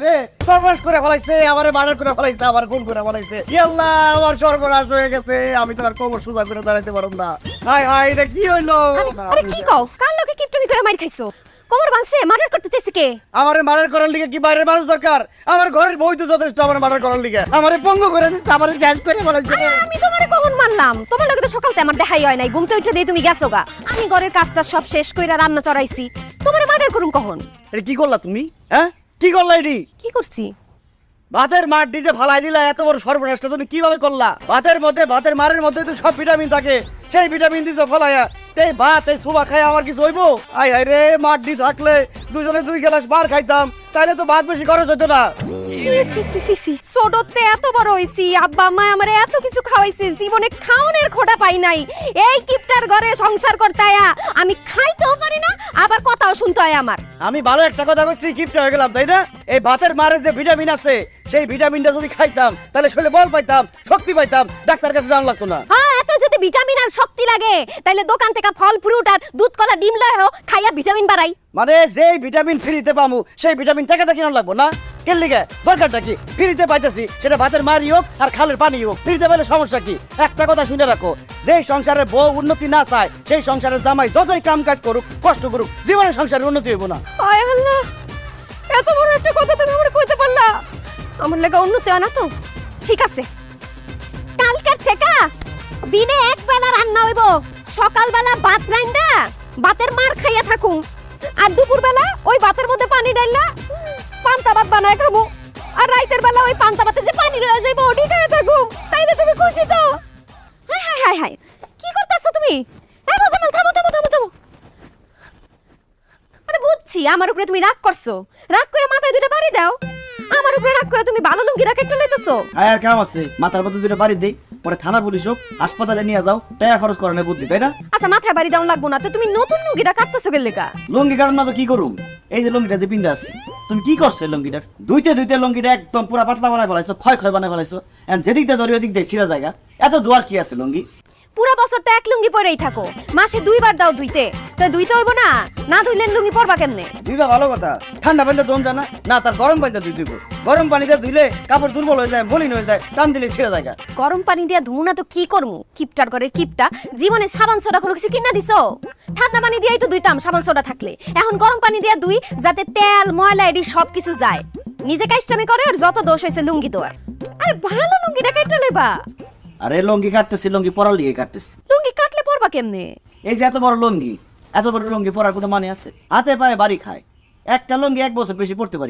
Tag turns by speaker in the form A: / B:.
A: রে সর্বনাশ করে ফেলাইছে, আমারে মার্ডার করে ফেলাইছে, আমার খুন করে ফেলাইছে। আল্লাহ, আমার সর্বনাশ হয়ে গেছে, আমি তো আর কোমর সোজা করে দাঁড়াইতে পারব না। হায় হায়, এটা কি হইলো?
B: আরে কি কও, কাল লোকে কিপটমি করে মার খাইছো? কোমর ভাঙছে, মার্ডার করতে চাইছে কে?
A: আমারে মার্ডার করার লিগে কি বাইরের মানুষ দরকার? আমার ঘরের বই তো যথেষ্ট আমার মার্ডার করার লিগে। আমারে পঙ্গু করে দিচ্ছে, আমারে জাজ করে ফেলাইছে।
B: আমি তোমারে কখন মানলাম? তোমার লগে তো সকালতে আমার দেখাই হয় নাই, ঘুম থেকে উঠে দিয়ে তুমি গেছো গা। আমি ঘরের কাজটা সব শেষ কইরা রান্না চড়াইছি, তোমারে মার্ডার করুম কখন?
A: এটা কি করলা তুমি? হ্যাঁ, কি করলা এডি?
B: কি করছি?
A: ভাতের মার ডিজে ফালাই দিলা, এত বড় সর্বনাশটা তুমি কিভাবে করলা? ভাতের মধ্যে, ভাতের মারের মধ্যে তো সব ভিটামিন থাকে, সেই ভিটামিন দিছো ফলাইয়া। এই ভাত, এই সুবা খাই আমার কিছু হইব? আয় হায় রে, মার ডি থাকলে দুজনে 2 গ্লাস বার খাইতাম, তাইলে তো ভাত বেশি খরচ হইতো না।
B: ছোটতে এত বড় হইছি, আব্বা আম্মা আমারে এত কিছু খাওয়াইছে, জীবনে খাওনের খোটা পাই নাই। এই কিপটার ঘরে সংসার করতে আয়া আমি খাইতেও পারি না, আবার কথাও শুনতে হয় আমার।
A: আমি ভালো একটা কথা কইছি, কিপটা হয়ে গেলাম তাই না? এই ভাতের মারে যে ভিটামিন আছে, সেই ভিটামিনটা যদি খাইতাম তাহলে শরীরে বল পাইতাম, শক্তি পাইতাম, ডাক্তার কাছে যাওয়া লাগতো না।
B: হ্যাঁ, এত যদি ভিটামিন আর শক্তি লাগে তাইলে দোকান থেকে ফল ফ্রুট আর দুধ কলা ডিম লয় হো, খাইয়া ভিটামিন বাড়াই।
A: মানে যেই ভিটামিন ফ্রিতে পামু, সেই ভিটামিন টাকাতে কিনা লাগবো না? কেন লিগে? দরকারটা কি? ফ্রিতে পাইতেছি, সেটা ভাতের মারি হোক আর খালের পানি হোক, ফ্রিতে পাইলে সমস্যা কি? একটা কথা শুনে রাখো, যেই সংসারে বউ উন্নতি না চায়, সেই সংসারের জামাই যতই কাম কাজ করুক, কষ্ট করুক, জীবনে সংসারের উন্নতি হইব না।
B: হায় আল্লাহ, এত বড় একটা কথা তুমি আমারে কইতে পারলা? আমার লাগা উন্নতি হয় না তো? ঠিক আছে, কালকার থেকে দিনে এক বেলা রান্না হইব, সকালবেলা ভাত রান্না ভাতের মার খাইয়া থাকুম, আর দুপুর বেলা ওই ভাতের মধ্যে পানি ডাইলা পান্তা ভাত বানায় খাবো, আর রাইতের বেলা ওই পান্তা ভাতে যে পানি রয়ে যাইব ওটি খাইয়া থাকুম। তাইলে তুমি খুশি তো? হায় হায় হায় হায়, কি করতেছো তুমি? এই মোজাম্মেল, থামো থামো থামো থামো। আরে বুঝছি আমার উপরে তুমি রাগ করছো, রাগ করে মাথায় দুটো বাড়ি দাও। আমার উপরে রাগ করে তুমি ভালো লুঙ্গি রাখ একটা লইতেছো।
A: আয় আর কাম আছে, মাথার মধ্যে দুটো বাড়ি দেই, পরে থানা পুলিশ হোক, হাসপাতালে নিয়ে যাও, টাকা খরচ করানোর বুদ্ধি, তাই না?
B: আচ্ছা, মাথায় বাড়ি দাও লাগবো না তো, তুমি নতুন লুঙ্গিটা কাটতেছো গেলে কা?
A: লুঙ্গি কারণ না তো কি করুম? এই যে লুঙ্গিটা যে পিন্দা আছে, তুমি কি করছো এই লুঙ্গিটার? দুইতে দুইতে লুঙ্গিটা একদম পুরা পাতলা বানায় ফেলাইছো, ক্ষয় ক্ষয় বানায় ফেলাইছো। যেদিক দিয়ে ধরি ওদিক দিয়ে ছিঁড়া জায়গা, এত দোয়ার কি আছে লুঙ্গি?
B: পুরা বছর তো এক লুঙ্গি পরেই থাকো, মাসে 2 বার দাও ধুইতে, তো ধুইতে হইব না? না ধুইলে লুঙ্গি পরবা কেমনে?
A: দুইটা ভালো কথা, ঠান্ডা পানিতে দম জানা না, তার গরম পানিতে ধুই দিব। গরম পানিতে ধুইলে কাপড় দুর্বল হয়ে যায়, মলিন হয়ে যায়, টান দিলে ছিঁড়া জায়গা।
B: গরম পানি দিয়া ধুমু না তো কি করমু? কিপটার করে কিপটা, জীবনে সাবান সোডা কোনো কিছু কিনা দিছো? ঠান্ডা পানি দিয়াই তো ধুইতাম সাবান সোডা থাকলে, এখন গরম পানি দিয়া ধুই যাতে তেল ময়লা এডি সব কিছু যায়। নিজে কাইস্টামি করে আর যত দোষ হইছে লুঙ্গি দোয়ার। আরে ভালো লুঙ্গিটা কেটে লইবা।
A: আরে লুঙ্গি কাটতেছি, লুঙ্গি পরার লিগে কাটতেছি।
B: লুঙ্গি কাটলে পরবা কেমনে?
A: এই যে এত বড় লুঙ্গি, এত বড় লুঙ্গি পরার কোনো মানে আছে? হাতে পায়ে বাড়ি খায়, একটা লুঙ্গি 1 বছর বেশি পড়তে পারি।